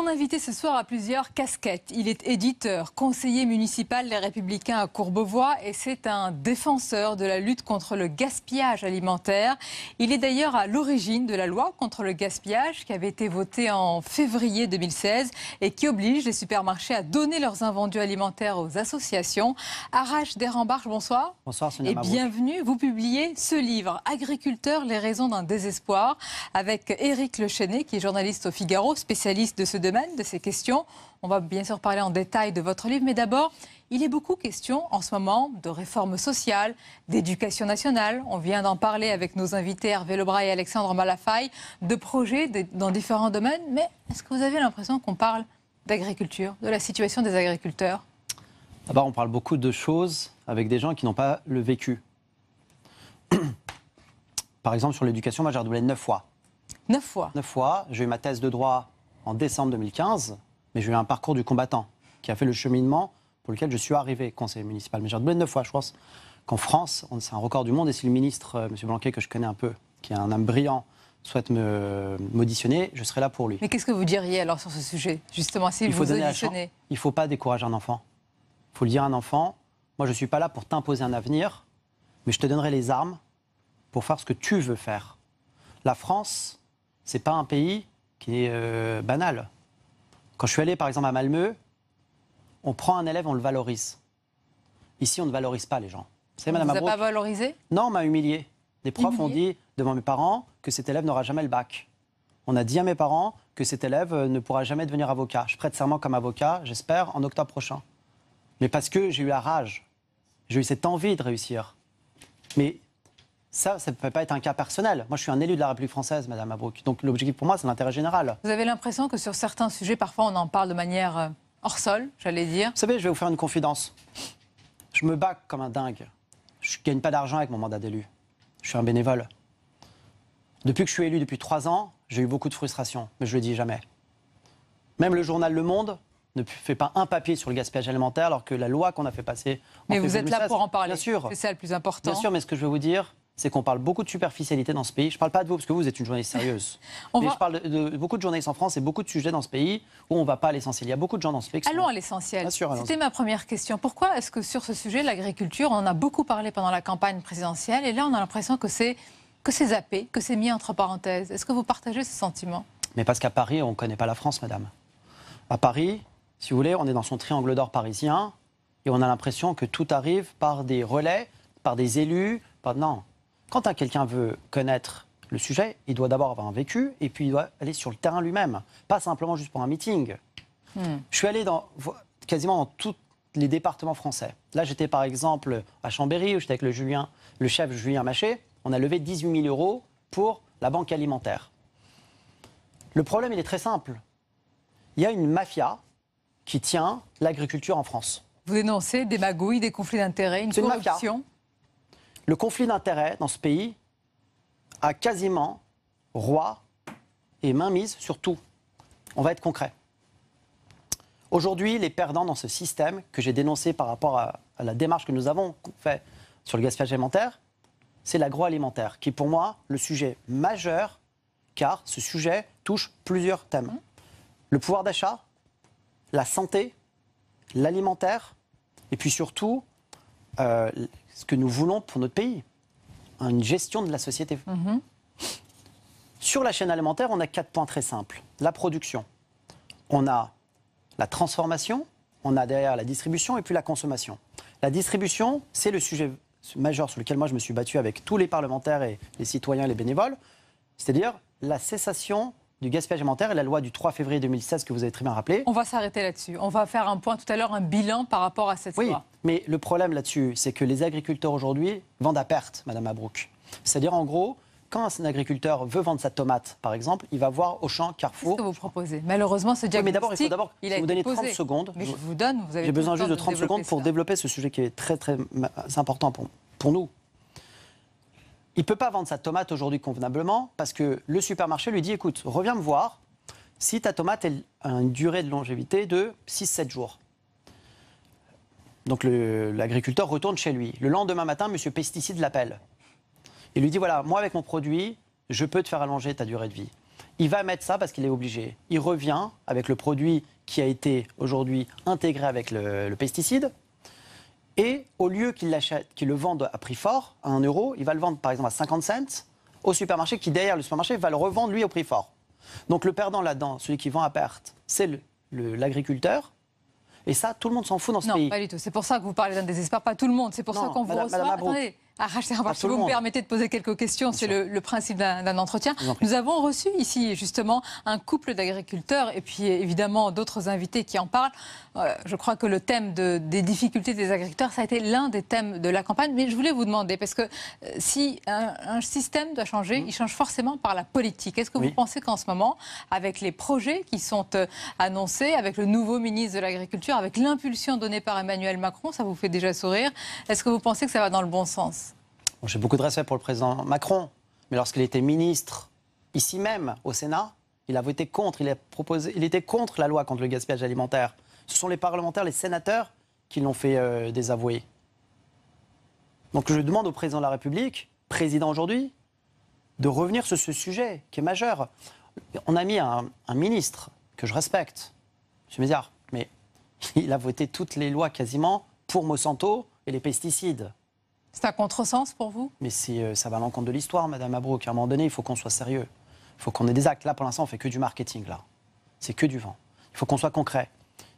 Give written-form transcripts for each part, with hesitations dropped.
invité ce soir a plusieurs casquettes. Il est éditeur, conseiller municipal Les Républicains à Courbevoie et c'est un défenseur de la lutte contre le gaspillage alimentaire. Il est d'ailleurs à l'origine de la loi contre le gaspillage qui avait été votée en février 2016 et qui oblige les supermarchés à donner leurs invendus alimentaires aux associations. Arash Derambarche, bonsoir. Bonsoir Sonia Et Mabrouk. bienvenue. Vous publiez ce livre, Agriculteurs, les raisons d'un désespoir, avec Éric Lechenay, qui est journaliste au Figaro, spécialiste de ce domaine, de ces questions. On va bien sûr parler en détail de votre livre, mais d'abord, il est beaucoup question en ce moment de réforme sociale, d'éducation nationale. On vient d'en parler avec nos invités Hervé Lebras et Alexandre Malafaille, de projets dans différents domaines. Mais est-ce que vous avez l'impression qu'on parle d'agriculture, de la situation des agriculteurs? D'abord, on parle beaucoup de choses avec des gens qui n'ont pas le vécu. Par exemple, sur l'éducation, moi j'ai redoublé 9 fois. 9 fois 9 fois. J'ai eu ma thèse de droit en décembre 2015, mais j'ai eu un parcours du combattant qui a fait le cheminement pour lequel je suis arrivé conseiller municipal. Mais j'ai redoublé 9 fois. Je pense qu'en France, c'est un record du monde. Et si le ministre, M. Blanquet, que je connais un peu, qui est un homme brillant, souhaite m'auditionner, je serai là pour lui. Mais qu'est-ce que vous diriez alors sur ce sujet, justement, s'il vous auditionnait? Il ne faut pas décourager un enfant. Il faut le dire à un enfant, moi je ne suis pas là pour t'imposer un avenir, mais je te donnerai les armes pour faire ce que tu veux faire. La France, ce n'est pas un pays qui est banal. Quand je suis allé par exemple à Malmö, on prend un élève, on le valorise. Ici, on ne valorise pas les gens. Vous savez, Madame Vous Mabrouk, a pas valorisé? non, on m'a humilié. Les profs ont dit devant mes parents que cet élève n'aura jamais le bac. On a dit à mes parents que cet élève ne pourra jamais devenir avocat. Je prête serment comme avocat, j'espère, en octobre prochain. Mais parce que j'ai eu la rage, j'ai eu cette envie de réussir. Mais ça ne peut pas être un cas personnel. Moi, je suis un élu de la République française, Madame Mabrouk. Donc l'objectif pour moi, c'est l'intérêt général. Vous avez l'impression que sur certains sujets, parfois, on en parle de manière hors sol, j'allais dire? Vous savez, je vais vous faire une confidence. Je me bats comme un dingue. Je ne gagne pas d'argent avec mon mandat d'élu. Je suis un bénévole. Depuis que je suis élu, depuis 3 ans, j'ai eu beaucoup de frustration, mais je ne le dis jamais. Même le journal Le Monde ne fait pas un papier sur le gaspillage alimentaire, alors que la loi qu'on a fait passer en Mais vous êtes là 2016, pour en parler. Bien sûr. C'est ça le plus important. Bien sûr, mais ce que je veux vous dire, c'est qu'on parle beaucoup de superficialité dans ce pays. Je ne parle pas de vous, parce que vous êtes une journaliste sérieuse. Je parle de beaucoup de journalistes en France et beaucoup de sujets dans ce pays où on ne va pas à l'essentiel. Il y a beaucoup de gens dans ce pays qui Allons à l'essentiel. Bien sûr, c'était ma première question. Pourquoi est-ce que sur ce sujet, l'agriculture, on en a beaucoup parlé pendant la campagne présidentielle, et là, on a l'impression que c'est zappé, que c'est mis entre parenthèses? Est-ce que vous partagez ce sentiment? Mais parce qu'à Paris, on ne connaît pas la France, madame. À Paris, si vous voulez, on est dans son triangle d'or parisien et on a l'impression que tout arrive par des relais, par des élus. Non. Quand quelqu'un veut connaître le sujet, il doit d'abord avoir un vécu et puis il doit aller sur le terrain lui-même, pas simplement juste pour un meeting. Je suis allé quasiment dans tous les départements français. Là, j'étais par exemple à Chambéry, où j'étais avec le chef Julien Maché. On a levé 18 000 € pour la banque alimentaire. Le problème, il est très simple. Il y a une mafia qui tient l'agriculture en France. Vous dénoncez des magouilles, des conflits d'intérêts, une corruption? Le conflit d'intérêts dans ce pays a quasiment roi et mainmise sur tout. On va être concret. Aujourd'hui, les perdants dans ce système que j'ai dénoncé par rapport à la démarche que nous avons faite sur le gaspillage alimentaire, c'est l'agroalimentaire, qui est pour moi le sujet majeur, car ce sujet touche plusieurs thèmes. Le pouvoir d'achat, la santé, l'alimentaire, et puis surtout, ce que nous voulons pour notre pays, une gestion de la société. Sur la chaîne alimentaire, on a 4 points très simples. La production, on a la transformation, on a derrière la distribution et puis la consommation. La distribution, c'est le sujet majeur sur lequel moi je me suis battu avec tous les parlementaires et les citoyens et les bénévoles, c'est-à-dire la cessation du gaspillage alimentaire et la loi du 3 février 2016 que vous avez très bien rappelé. On va s'arrêter là-dessus. On va faire un point tout à l'heure, un bilan par rapport à cette loi. Oui, mais le problème là-dessus, c'est que les agriculteurs aujourd'hui vendent à perte, Madame Mabrouk. C'est-à-dire en gros, quand un agriculteur veut vendre sa tomate, par exemple, il va voir Auchan, Carrefour. Qu'est-ce que vous proposez? Malheureusement, ce diagnostic, mais d'abord, il faut d'abord vous donner 30 secondes. Mais je vous donne, vous avez J'ai besoin tout le juste de temps 30 secondes pour développer ce sujet qui est très, très important pour nous. Il ne peut pas vendre sa tomate aujourd'hui convenablement parce que le supermarché lui dit, écoute, reviens me voir si ta tomate a une durée de longévité de 6-7 jours. Donc l'agriculteur retourne chez lui. Le lendemain matin, monsieur Pesticide l'appelle. Il lui dit, voilà, moi avec mon produit, je peux te faire allonger ta durée de vie. il va mettre ça parce qu'il est obligé. Il revient avec le produit qui a été aujourd'hui intégré avec le pesticide. Et au lieu qu'il le vende à prix fort, à 1 euro, il va le vendre par exemple à 50 cents au supermarché qui, derrière le supermarché, va le revendre lui au prix fort. Donc le perdant là-dedans, celui qui vend à perte, c'est l'agriculteur. Et ça, tout le monde s'en fout dans ce pays. Non, pas du tout. C'est pour ça que vous parlez d'un désespoir. Pas tout le monde. C'est pour ça qu'on vous reçoit. Attendez, si vous me permettez de poser quelques questions, c'est le principe d'un entretien. Nous avons reçu ici, justement, un couple d'agriculteurs et puis évidemment d'autres invités qui en parlent. Je crois que le thème des difficultés des agriculteurs, ça a été l'un des thèmes de la campagne. Mais je voulais vous demander, parce que si un système doit changer, il change forcément par la politique. Est-ce que vous pensez qu'en ce moment, avec les projets qui sont annoncés, avec le nouveau ministre de l'Agriculture, avec l'impulsion donnée par Emmanuel Macron, ça vous fait déjà sourire, est-ce que vous pensez que ça va dans le bon sens ? J'ai beaucoup de respect pour le président Macron, mais lorsqu'il était ministre, ici même, au Sénat, il a voté contre, il était contre la loi contre le gaspillage alimentaire. Ce sont les parlementaires, les sénateurs qui l'ont fait désavouer. Donc je demande au président de la République, président aujourd'hui, de revenir sur ce sujet qui est majeur. On a mis un ministre que je respecte, M. Mézières, mais il a voté toutes les lois quasiment pour Monsanto et les pesticides. C'est un contresens pour vous ? Mais ça va à l'encontre de l'histoire, Madame Mabrouk. À un moment donné, il faut qu'on soit sérieux. Il faut qu'on ait des actes. Là, pour l'instant, on fait que du marketing. Là, c'est que du vent. Il faut qu'on soit concret.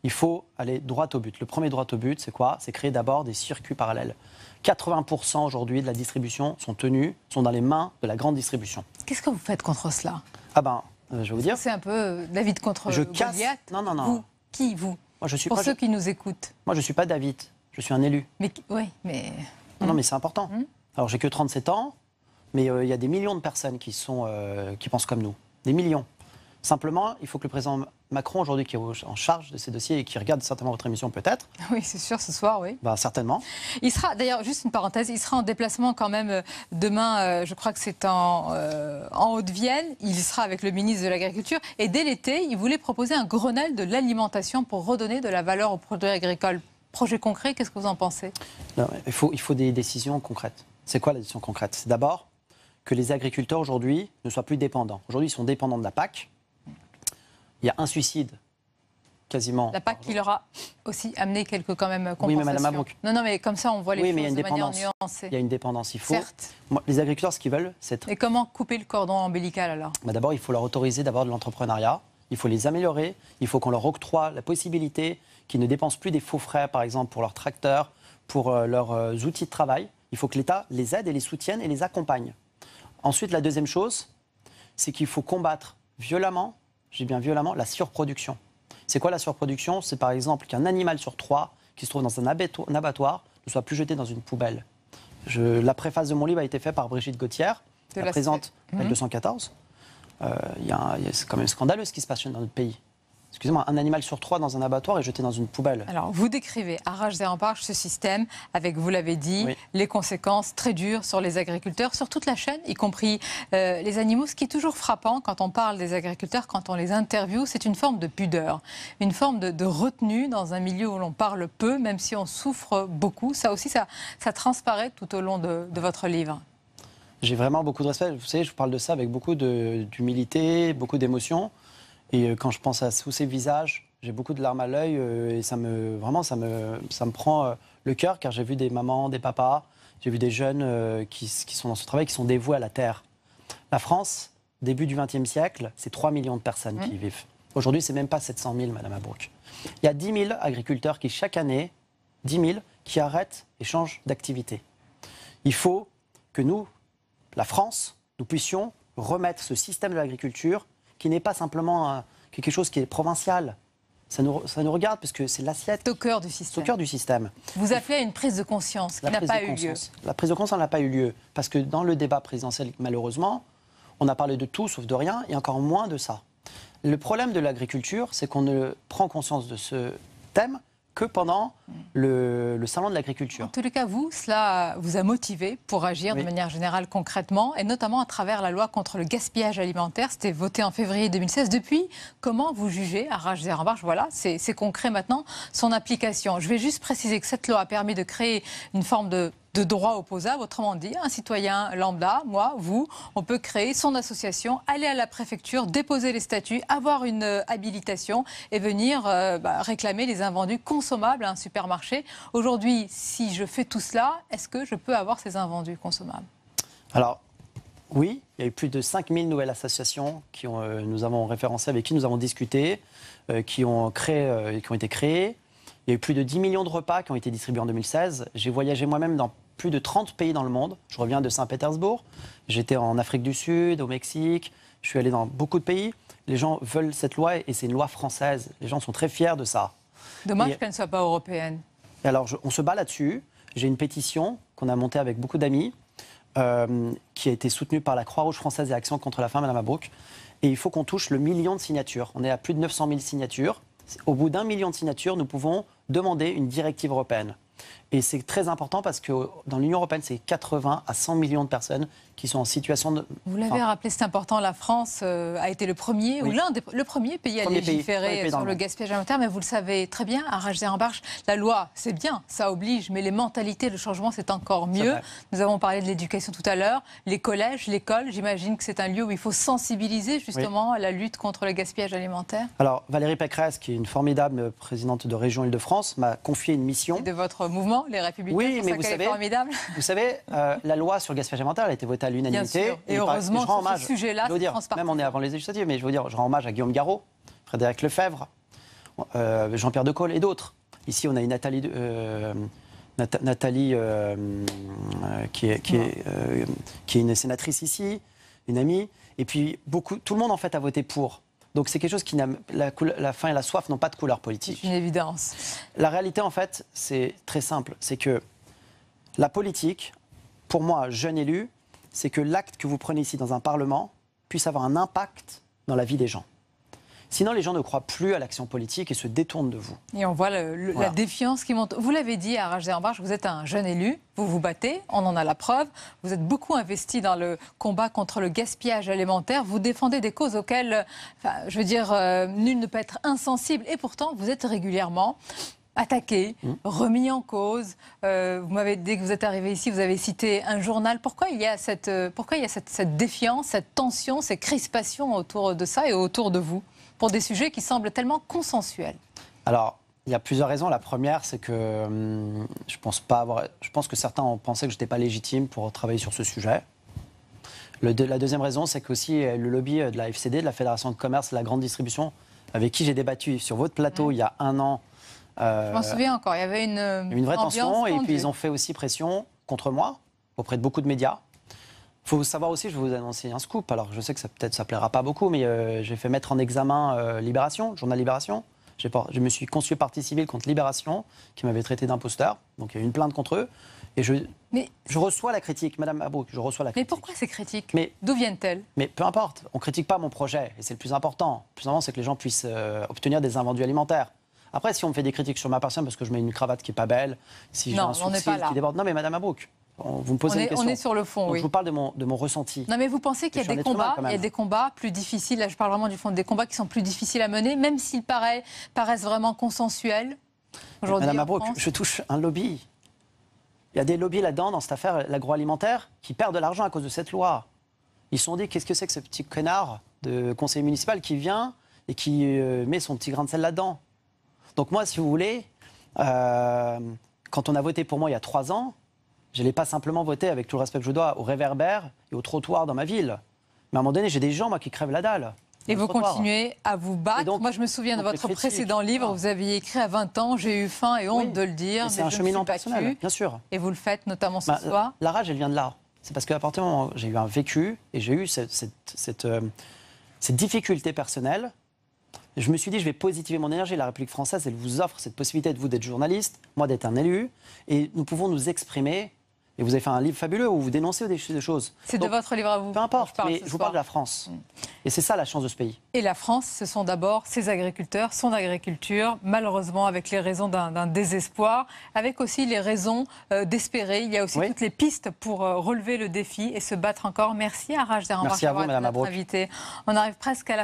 Il faut aller droit au but. Le premier droit au but, c'est quoi ? C'est créer d'abord des circuits parallèles. 80% aujourd'hui de la distribution sont dans les mains de la grande distribution. Qu'est-ce que vous faites contre cela ? Ah ben, je vais vous dire. C'est un peu David contre Goliath. Non. Vous, qui vous ? Moi, je suis pour pas... ceux qui nous écoutent. Moi, je ne suis pas David. Je suis un élu. Mais oui, mais... Non, mais c'est important. Alors, j'ai que 37 ans, mais il y a des millions de personnes qui pensent comme nous. Des millions. Simplement, il faut que le président Macron, aujourd'hui, qui est en charge de ces dossiers et qui regarde certainement votre émission peut-être. Oui, c'est sûr, ce soir, oui. Ben, certainement. Il sera, d'ailleurs, juste une parenthèse, il sera en déplacement quand même demain, je crois que c'est en Haute-Vienne. Il sera avec le ministre de l'Agriculture. Et dès l'été, il voulait proposer un Grenelle de l'alimentation pour redonner de la valeur aux produits agricoles. Projet concret, qu'est-ce que vous en pensez ? Non, il faut des décisions concrètes. C'est quoi la décision concrète ? C'est d'abord que les agriculteurs aujourd'hui ne soient plus dépendants. Aujourd'hui, ils sont dépendants de la PAC. Il y a un suicide quasiment. La PAC qui leur a aussi amené quelques quand même compensations. Oui, mais Madame Mabrouk. Non, mais comme ça, on voit les choses de manière nuancée. Il y a une dépendance. Il faut. Certes. Les agriculteurs, ce qu'ils veulent, c'est. Et comment couper le cordon ombilical alors ? D'abord, il faut leur autoriser d'abord de l'entrepreneuriat. Il faut les améliorer. Il faut qu'on leur octroie la possibilité qu'ils ne dépensent plus des faux frais, par exemple, pour leurs tracteurs, pour leurs outils de travail. Il faut que l'État les aide et les soutienne et les accompagne. Ensuite, la deuxième chose, c'est qu'il faut combattre violemment, je dis bien violemment, la surproduction. C'est quoi la surproduction ? C'est par exemple qu'un animal sur 3 qui se trouve dans un abattoir ne soit plus jeté dans une poubelle. La préface de mon livre a été faite par Brigitte Gauthier, la présente L214. C'est quand même scandaleux ce qui se passe dans notre pays. Excusez-moi, un animal sur 3 dans un abattoir est jeté dans une poubelle. Alors, vous décrivez à Rage-Zéramparche ce système avec, vous l'avez dit, les conséquences très dures sur les agriculteurs, sur toute la chaîne, y compris les animaux. Ce qui est toujours frappant quand on parle des agriculteurs, quand on les interviewe, c'est une forme de pudeur, une forme de retenue dans un milieu où l'on parle peu, même si on souffre beaucoup. Ça aussi, ça transparaît tout au long de votre livre. J'ai vraiment beaucoup de respect. Vous savez, je parle de ça avec beaucoup d'humilité, beaucoup d'émotion. Et quand je pense à tous ces visages, j'ai beaucoup de larmes à l'œil et ça me prend le cœur car j'ai vu des mamans, des papas, j'ai vu des jeunes qui sont dans ce travail, qui sont dévoués à la terre. La France, début du XXe siècle, c'est 3 millions de personnes qui y vivent. Aujourd'hui, c'est même pas 700 000, Madame Mabrouk. Il y a 10 000 agriculteurs qui, chaque année, 10 000, qui arrêtent et changent d'activité. Il faut que nous, la France, nous puissions remettre ce système de l'agriculture qui n'est pas simplement quelque chose qui est provincial. Ça nous regarde parce que c'est l'assiette. C'est au cœur du système. C'est au cœur du système. Vous appelez à une prise de conscience qui n'a pas eu lieu. La prise de conscience n'a pas eu lieu parce que dans le débat présidentiel, malheureusement, on a parlé de tout sauf de rien et encore moins de ça. Le problème de l'agriculture, c'est qu'on ne prend conscience de ce thème que pendant le salon de l'agriculture. En tous les cas, cela vous a motivé pour agir de manière générale concrètement, et notamment à travers la loi contre le gaspillage alimentaire. C'était voté en février 2016. Depuis, comment vous jugez à Rage-Zéramparche, voilà, c'est concret maintenant, son application. Je vais juste préciser que cette loi a permis de créer une forme de de droits opposables. Autrement dit, un citoyen lambda, moi, vous, on peut créer son association, aller à la préfecture, déposer les statuts, avoir une habilitation et venir réclamer les invendus consommables à un supermarché. Aujourd'hui, si je fais tout cela, est-ce que je peux avoir ces invendus consommables? Alors, oui, il y a eu plus de 5000 nouvelles associations nous avons référencées, avec qui nous avons discuté, qui ont été créées. Il y a eu plus de 10 millions de repas qui ont été distribués en 2016. J'ai voyagé moi-même dans plus de 30 pays dans le monde. Je reviens de Saint-Pétersbourg. J'étais en Afrique du Sud, au Mexique. Je suis allé dans beaucoup de pays. Les gens veulent cette loi et c'est une loi française. Les gens sont très fiers de ça. Dommage qu'elle ne soit pas européenne. Et alors, on se bat là-dessus. J'ai une pétition qu'on a montée avec beaucoup d'amis, qui a été soutenue par la Croix-Rouge française et Action contre la faim, Madame Mabrouk. Et il faut qu'on touche le million de signatures. On est à plus de 900 000 signatures. Au bout d'1 million de signatures, nous pouvons demander une directive européenne. Et c'est très important parce que dans l'Union européenne, c'est 80 à 100 millions de personnes qui sont en situation de... Vous l'avez rappelé, c'est important, la France a été le premier, oui. ou le premier pays à légiférer sur le gaspillage alimentaire, mais vous le savez très bien, à Rajder-en-Barche, la loi, c'est bien, ça oblige, mais les mentalités, le changement, c'est encore mieux. Nous avons parlé de l'éducation tout à l'heure, les collèges, l'école, j'imagine que c'est un lieu où il faut sensibiliser justement à la lutte contre le gaspillage alimentaire. Alors, Valérie Pécresse, qui est une formidable présidente de région Île-de-France, m'a confié une mission. C'est de votre mouvement, les Républicains, oui, mais vous savez, la loi sur le gaspillage alimentaire, elle a été votée à l'unanimité. Et heureusement, sur ce sujet-là, c'est transpartisan. Même on est avant les législatives, mais je veux dire, je rends hommage à Guillaume Garot, Frédéric Lefebvre, Jean-Pierre Decaule et d'autres. Ici, on a une Nathalie qui est une sénatrice ici, une amie. Et puis, tout le monde, en fait, a voté pour. Donc, c'est quelque chose qui n'a... La faim et la soif n'ont pas de couleur politique. C'est une évidence. La réalité, en fait, c'est très simple. C'est que la politique, pour moi, jeune élu, c'est que l'acte que vous prenez ici dans un Parlement puisse avoir un impact dans la vie des gens. Sinon, les gens ne croient plus à l'action politique et se détournent de vous. Et on voit la défiance qui monte. Vous l'avez dit à Rajder-en-Barche, vous êtes un jeune élu, vous vous battez, on en a la preuve. Vous êtes beaucoup investi dans le combat contre le gaspillage alimentaire. Vous défendez des causes auxquelles, je veux dire, nul ne peut être insensible. Et pourtant, vous êtes régulièrement attaqué, remis en cause. Vous m'avez dit que vous êtes arrivé ici, vous avez cité un journal. Pourquoi il y a cette défiance, cette tension, ces crispations autour de ça et autour de vous, pour des sujets qui semblent tellement consensuels? Alors, il y a plusieurs raisons. La première, c'est que je pense que certains ont pensé que je n'étais pas légitime pour travailler sur ce sujet. La deuxième raison, c'est qu'aussi le lobby de la FCD, de la Fédération de commerce et de la grande distribution, avec qui j'ai débattu sur votre plateau il y a un an. Je m'en souviens encore, il y avait une vraie tension et puis ils ont fait aussi pression contre moi auprès de beaucoup de médias. Il faut savoir aussi, je vais vous annoncer un scoop, alors je sais que ça plaira pas beaucoup, mais j'ai fait mettre en examen Libération, le journal Libération. Je me suis constitué partie civile contre Libération, qui m'avait traité d'imposteur, donc il y a eu une plainte contre eux. Et je reçois la critique, Madame Mabrouk, je reçois la critique. Mais pourquoi ces critiques? D'où viennent-elles? Mais peu importe, on ne critique pas mon projet, et c'est le plus important. Le plus important, c'est que les gens puissent obtenir des invendus alimentaires. Après, si on me fait des critiques sur ma personne parce que je mets une cravate qui n'est pas belle, si j'ai un sourcil qui déborde... Non, mais Madame Mabrouk, vous me posez une question. On est sur le fond, donc, oui. Je vous parle de mon ressenti. Non, mais vous pensez qu'il y a des combats plus difficiles, là je parle vraiment du fond, des combats qui sont plus difficiles à mener, même s'ils paraissent vraiment consensuels aujourd'hui. Madame Mabrouk, je touche un lobby. Il y a des lobbies là-dedans, dans cette affaire, l'agroalimentaire, qui perdent de l'argent à cause de cette loi. Ils se sont dit, qu'est-ce que c'est que ce petit connard de conseiller municipal qui vient et qui met son petit grain de sel là-dedans? Donc moi, si vous voulez, quand on a voté pour moi il y a 3 ans, je n'allais pas simplement voter, avec tout le respect que je dois, au réverbère et au trottoir dans ma ville. Mais à un moment donné, j'ai des gens, moi, qui crèvent la dalle. Et vous continuez à vous battre. Donc, moi, je me souviens de votre précédent livre, vous aviez écrit à 20 ans, j'ai eu faim et honte de le dire. C'est un cheminement personnel, bien sûr. Et vous le faites notamment ce soir. La rage, elle vient de là. C'est parce qu'à partir du moment où j'ai eu un vécu et j'ai eu cette difficulté personnelle, je me suis dit, je vais positiver mon énergie. La République française, elle vous offre cette possibilité de vous d'être journaliste, moi d'être un élu, et nous pouvons nous exprimer. Et vous avez fait un livre fabuleux où vous dénoncez des choses. C'est de votre livre à vous. Peu importe, mais je vous parle de la France. Et c'est ça la chance de ce pays. Et la France, ce sont d'abord ses agriculteurs, son agriculture, malheureusement avec les raisons d'un désespoir, avec aussi les raisons d'espérer. Il y a aussi toutes les pistes pour relever le défi et se battre encore. Merci à Rajder-en-Barche d'avoir été notre invité. On arrive presque à la